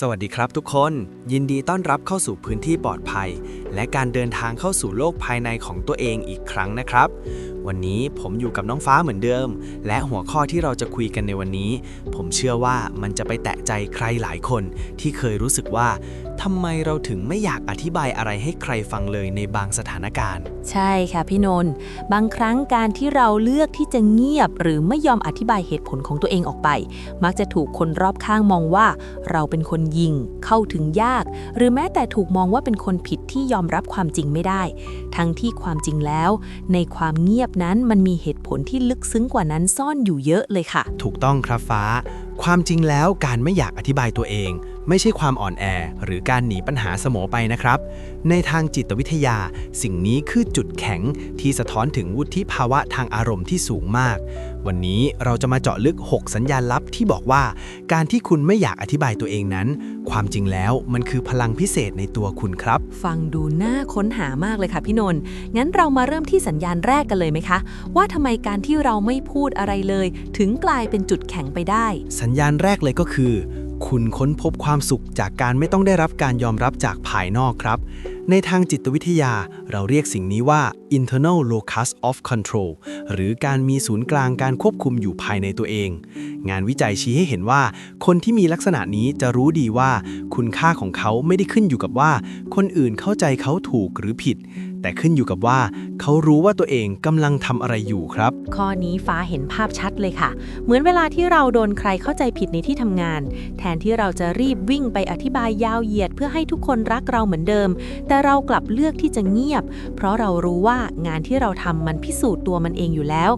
สวัสดีครับทุกคนยินดีต้อนรับเข้าสู่พื้นที่ปลอดภัยและการเดินทางเข้าสู่โลกภายในของตัวเองอีกครั้งนะครับวันนี้ผมอยู่กับน้องฟ้าเหมือนเดิมและหัวข้อที่เราจะคุยกันในวันนี้ผมเชื่อว่ามันจะไปแตะใจใครหลายคนที่เคยรู้สึกว่าทำไมเราถึงไม่อยากอธิบายอะไรให้ใครฟังเลยในบางสถานการณ์ใช่ค่ะพี่นนท์บางครั้งการที่เราเลือกที่จะเงียบหรือไม่ยอมอธิบายเหตุผลของตัวเองออกไปมักจะถูกคนรอบข้างมองว่าเราเป็นคนยิงเข้าถึงยากหรือแม้แต่ถูกมองว่าเป็นคนผิดที่ยอมรับความจริงไม่ได้ทั้งที่ความจริงแล้วในความเงียบนั้นมันมีเหตุผลที่ลึกซึ้งกว่านั้นซ่อนอยู่เยอะเลยค่ะถูกต้องครับฟ้าความจริงแล้วการไม่อยากอธิบายตัวเองไม่ใช่ความอ่อนแอหรือการหนีปัญหาเสมอไปนะครับในทางจิตวิทยาสิ่งนี้คือจุดแข็งที่สะท้อนถึงวุฒิภาวะทางอารมณ์ที่สูงมากวันนี้เราจะมาเจาะลึก6สัญญาณลับที่บอกว่าการที่คุณไม่อยากอธิบายตัวเองนั้นความจริงแล้วมันคือพลังพิเศษในตัวคุณครับฟังดูน่าค้นหามากเลยค่ะพี่นนท์งั้นเรามาเริ่มที่สัญญาณแรกกันเลยไหมคะว่าทำไมการที่เราไม่พูดอะไรเลยถึงกลายเป็นจุดแข็งไปได้สัญญาณแรกเลยก็คือคุณค้นพบความสุขจากการไม่ต้องได้รับการยอมรับจากภายนอกครับในทางจิตวิทยาเราเรียกสิ่งนี้ว่า internal locus of control หรือการมีศูนย์กลางการควบคุมอยู่ภายในตัวเองงานวิจัยชี้ให้เห็นว่าคนที่มีลักษณะนี้จะรู้ดีว่าคุณค่าของเขาไม่ได้ขึ้นอยู่กับว่าคนอื่นเข้าใจเขาถูกหรือผิดแต่ขึ้นอยู่กับว่าเขารู้ว่าตัวเองกำลังทำอะไรอยู่ครับข้อนี้ฟ้าเห็นภาพชัดเลยค่ะเหมือนเวลาที่เราโดนใครเข้าใจผิดในที่ทำงานแทนที่เราจะรีบวิ่งไปอธิบายยาวเหยียดเพื่อให้ทุกคนรักเราเหมือนเดิมแต่เรากลับเลือกที่จะเงียบเพราะเรารู้ว่างานที่เราทำมันพิสูจน์ตัวมันเองอยู่แล้ว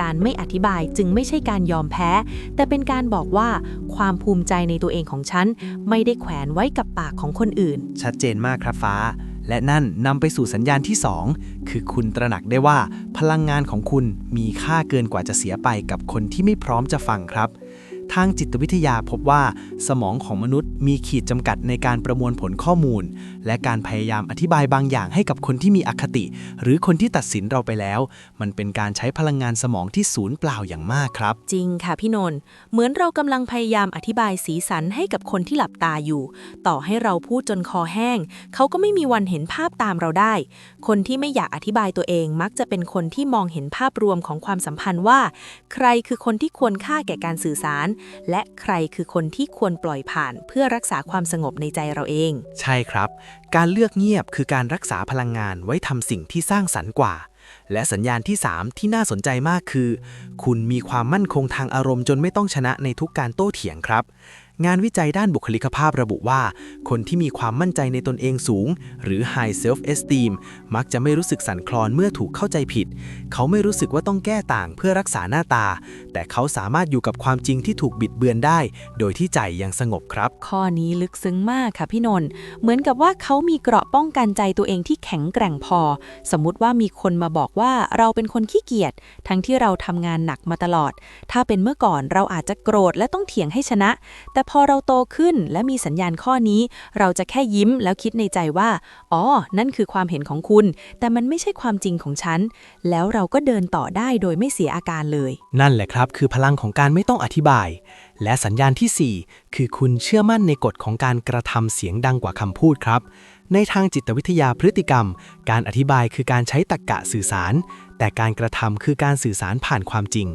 การไม่อธิบายจึงไม่ใช่การยอมแพ้แต่เป็นการบอกว่าความภูมิใจในตัวเองของฉันไม่ได้แขวนไว้กับปากของคนอื่นชัดเจนมากครับฟ้าและนั่นนำไปสู่สัญญาณที่2คือคุณตระหนักได้ว่าพลังงานของคุณมีค่าเกินกว่าจะเสียไปกับคนที่ไม่พร้อมจะฟังครับทางจิตวิทยาพบว่าสมองของมนุษย์มีขีดจำกัดในการประมวลผลข้อมูลและการพยายามอธิบายบางอย่างให้กับคนที่มีอคติหรือคนที่ตัดสินเราไปแล้วมันเป็นการใช้พลังงานสมองที่สูญเปล่าอย่างมากครับจริงค่ะพี่นนท์เหมือนเรากำลังพยายามอธิบายสีสันให้กับคนที่หลับตาอยู่ต่อให้เราพูดจนคอแห้งเขาก็ไม่มีวันเห็นภาพตามเราได้คนที่ไม่อยากอธิบายตัวเองมักจะเป็นคนที่มองเห็นภาพรวมของความสัมพันธ์ว่าใครคือคนที่ควรค่าแก่การสื่อสารและใครคือคนที่ควรปล่อยผ่านเพื่อรักษาความสงบในใจเราเองใช่ครับการเลือกเงียบคือการรักษาพลังงานไว้ทำสิ่งที่สร้างสรรค์กว่าและสัญญาณที่3ที่น่าสนใจมากคือคุณมีความมั่นคงทางอารมณ์จนไม่ต้องชนะในทุกการโต้เถียงครับงานวิจัยด้านบุคลิกภาพระบุว่าคนที่มีความมั่นใจในตนเองสูงหรือ High Self-Esteem มักจะไม่รู้สึกสั่นคลอนเมื่อถูกเข้าใจผิดเขาไม่รู้สึกว่าต้องแก้ต่างเพื่อรักษาหน้าตาแต่เขาสามารถอยู่กับความจริงที่ถูกบิดเบือนได้โดยที่ใจยังสงบครับข้อนี้ลึกซึ้งมากค่ะพี่นนท์เหมือนกับว่าเขามีเกราะป้องกันใจตัวเองที่แข็งแกร่งพอสมมุติว่ามีคนมาบอกว่าเราเป็นคนขี้เกียจทั้งที่เราทำงานหนักมาตลอดถ้าเป็นเมื่อก่อนเราอาจจะโกรธและต้องเถียงให้ชนะแต่พอเราโตขึ้นและมีสัญญาณข้อนี้เราจะแค่ยิ้มแล้วคิดในใจว่าอ๋อนั่นคือความเห็นของคุณแต่มันไม่ใช่ความจริงของฉันแล้วเราก็เดินต่อได้โดยไม่เสียอาการเลยนั่นแหละครับคือพลังของการไม่ต้องอธิบายและสัญญาณที่4คือคุณเชื่อมั่นในกฎของการกระทำเสียงดังกว่าคำพูดครับในทางจิตวิทยาพฤติกรรมการอธิบายคือการใช้ตรรกะสื่อสารแต่การกระทำคือการสื่อสารผ่านความจริง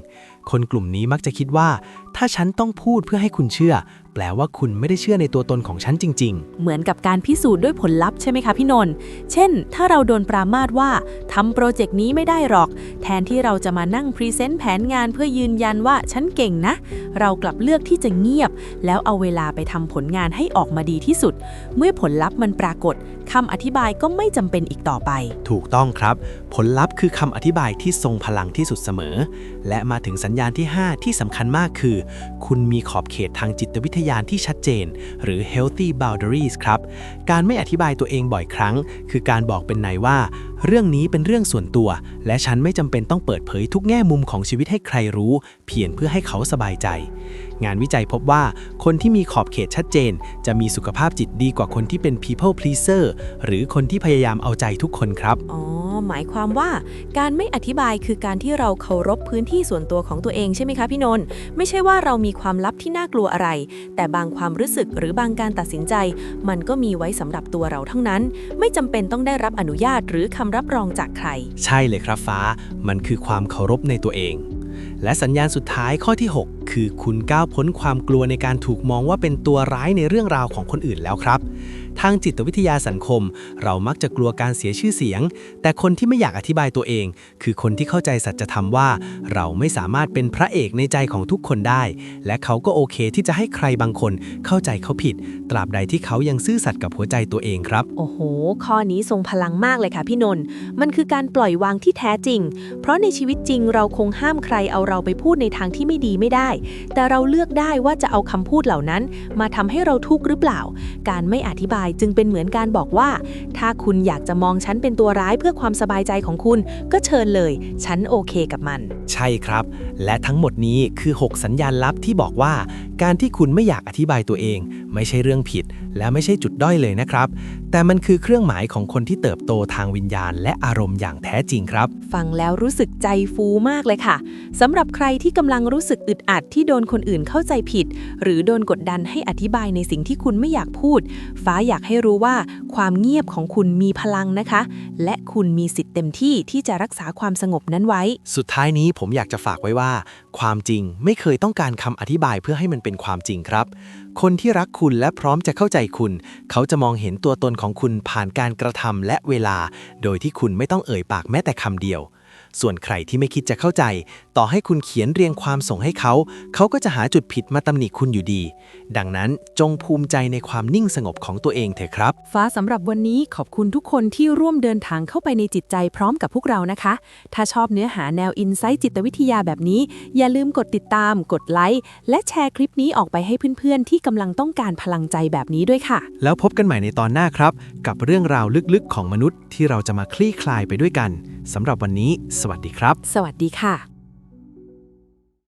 คนกลุ่มนี้มักจะคิดว่าถ้าฉันต้องพูดเพื่อให้คุณเชื่อแปลว่าคุณไม่ได้เชื่อในตัวตนของฉันจริงๆเหมือนกับการพิสูจน์ด้วยผลลัพธ์ใช่ไหมคะพี่นนท์เช่นถ้าเราโดนปรามาสว่าทำโปรเจกต์นี้ไม่ได้หรอกแทนที่เราจะมานั่งพรีเซนต์แผนงานเพื่อยืนยันว่าฉันเก่งนะเรากลับเลือกที่จะเงียบแล้วเอาเวลาไปทำผลงานให้ออกมาดีที่สุดเมื่อผลลัพธ์มันปรากฏคำอธิบายก็ไม่จำเป็นอีกต่อไปถูกต้องครับผลลัพธ์คือคำอธิบายที่ทรงพลังที่สุดเสมอและมาถึงสัญญาณที่5ที่สำคัญมากคือคุณมีขอบเขตทางจิตวิทยาที่ชัดเจนหรือ healthy boundaries ครับการไม่อธิบายตัวเองบ่อยครั้งคือการบอกเป็นไหนว่า เรื่องนี้เป็นเรื่องส่วนตัวและฉันไม่จำเป็นต้องเปิดเผยทุกแง่มุมของชีวิตให้ใครรู้เพียงเพื่อให้เขาสบายใจงานวิจัยพบว่าคนที่มีขอบเขตชัดเจนจะมีสุขภาพจิตดีกว่าคนที่เป็น people pleaser หรือคนที่พยายามเอาใจทุกคนครับอ๋อหมายความว่าการไม่อธิบายคือการที่เราเคารพพื้นที่ส่วนตัวของตัวเองใช่ไหมคะพี่นนท์ไม่ใช่ว่าเรามีความลับที่น่ากลัวอะไรแต่บางความรู้สึกหรือบางการตัดสินใจมันก็มีไว้สำหรับตัวเราทั้งนั้นไม่จำเป็นต้องได้รับอนุญาตหรือคำรับรองจากใครใช่เลยครับฟ้ามันคือความเคารพในตัวเองและสัญญาณสุดท้ายข้อที่ 6 คือคุณก้าวพ้นความกลัวในการถูกมองว่าเป็นตัวร้ายในเรื่องราวของคนอื่นแล้วครับทางจิตวิทยาสังคมเรามักจะกลัวการเสียชื่อเสียงแต่คนที่ไม่อยากอธิบายตัวเองคือคนที่เข้าใจสัจธรรมว่าเราไม่สามารถเป็นพระเอกในใจของทุกคนได้และเขาก็โอเคที่จะให้ใครบางคนเข้าใจเขาผิดตราบใดที่เขายังซื่อสัตย์กับหัวใจตัวเองครับโอ้โหข้อนี้ทรงพลังมากเลยค่ะพี่นนท์มันคือการปล่อยวางที่แท้จริงเพราะในชีวิตจริงเราคงห้ามใครเอาเราไปพูดในทางที่ไม่ดีไม่ได้แต่เราเลือกได้ว่าจะเอาคำพูดเหล่านั้นมาทำให้เราทุกข์หรือเปล่าการไม่อธิบายจึงเป็นเหมือนการบอกว่าถ้าคุณอยากจะมองฉันเป็นตัวร้ายเพื่อความสบายใจของคุณก็เชิญเลยฉันโอเคกับมันใช่ครับและทั้งหมดนี้คือ6สัญญาณลับที่บอกว่าการที่คุณไม่อยากอธิบายตัวเองไม่ใช่เรื่องผิดและไม่ใช่จุดด้อยเลยนะครับแต่มันคือเครื่องหมายของคนที่เติบโตทางวิญญาณและอารมณ์อย่างแท้จริงครับฟังแล้วรู้สึกใจฟูมากเลยค่ะสำหรับใครที่กำลังรู้สึกอึดอัดที่โดนคนอื่นเข้าใจผิดหรือโดนกดดันให้อธิบายในสิ่งที่คุณไม่อยากพูดฟ้าอยากให้รู้ว่าความเงียบของคุณมีพลังนะคะและคุณมีสิทธิ์เต็มที่ที่จะรักษาความสงบนั้นไว้สุดท้ายนี้ผมอยากจะฝากไว้ว่าความจริงไม่เคยต้องการคำอธิบายเพื่อให้มันเป็นความจริงครับคนที่รักคุณและพร้อมจะเข้าใจคุณเขาจะมองเห็นตัวตนของคุณผ่านการกระทำและเวลาโดยที่คุณไม่ต้องเอ่ยปากแม้แต่คำเดียวส่วนใครที่ไม่คิดจะเข้าใจต่อให้คุณเขียนเรียงความส่งให้เขาก็จะหาจุดผิดมาตำหนิคุณอยู่ดีดังนั้นจงภูมิใจในความนิ่งสงบของตัวเองเถอะครับฟ้าสำหรับวันนี้ขอบคุณทุกคนที่ร่วมเดินทางเข้าไปในจิตใจพร้อมกับพวกเรานะคะถ้าชอบเนื้อหาแนวอินไซต์จิตวิทยาแบบนี้อย่าลืมกดติดตามกดไลค์และแชร์คลิปนี้ออกไปให้เพื่อนๆที่กำลังต้องการพลังใจแบบนี้ด้วยค่ะแล้วพบกันใหม่ในตอนหน้าครับกับเรื่องราวลึกๆของมนุษย์ที่เราจะมาคลี่คลายไปด้วยกันสำหรับวันนี้สวัสดีครับสวัสดีค่ะ